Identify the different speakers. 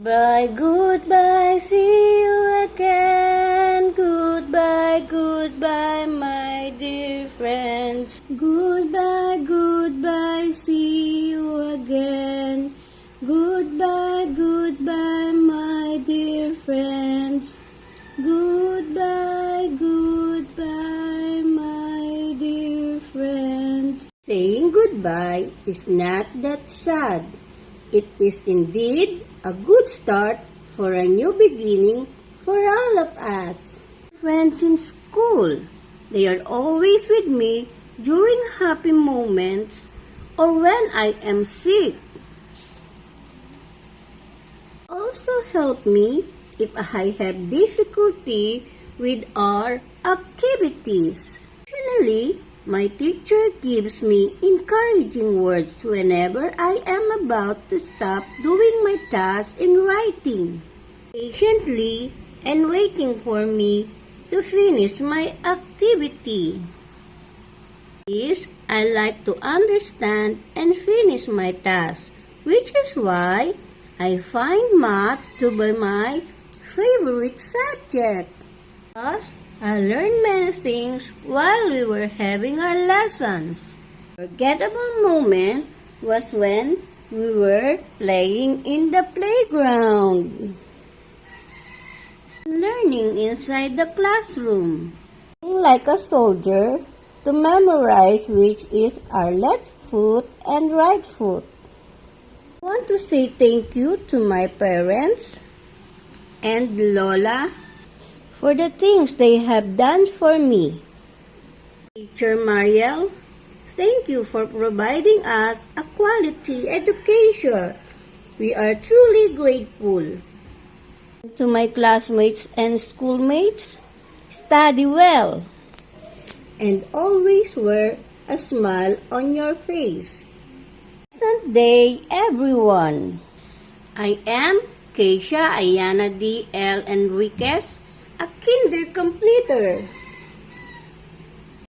Speaker 1: Bye, goodbye, see you again. Goodbye, goodbye, my dear friends. Goodbye, goodbye, see you again. Goodbye, goodbye, my dear friends. Goodbye, goodbye, my dear friends. Saying goodbye is not that sad. It is indeed a good start for a new beginning for all of us. Friends in school, they are always with me during happy moments or when I am sick. Also help me if I have difficulty with our activities. Finally, my teacher gives me encouraging words whenever I am about to stop doing my task in writing, patiently and waiting for me to finish my activity. This, I like to understand and finish my task, which is why I find math to be my favorite subject. Thus, I learned many things while we were having our lessons. Forgettable moment was when we were playing in the playground, learning inside the classroom, like a soldier to memorize which is our left foot and right foot. I want to say thank you to my parents and Lola for the things they have done for me. Teacher Mariel, thank you for providing us a quality education. We are truly grateful. To my classmates and schoolmates, study well and always wear a smile on your face. Pleasant day, everyone. I am Keisha Ayana D. L. Enriquez, a kinder completer.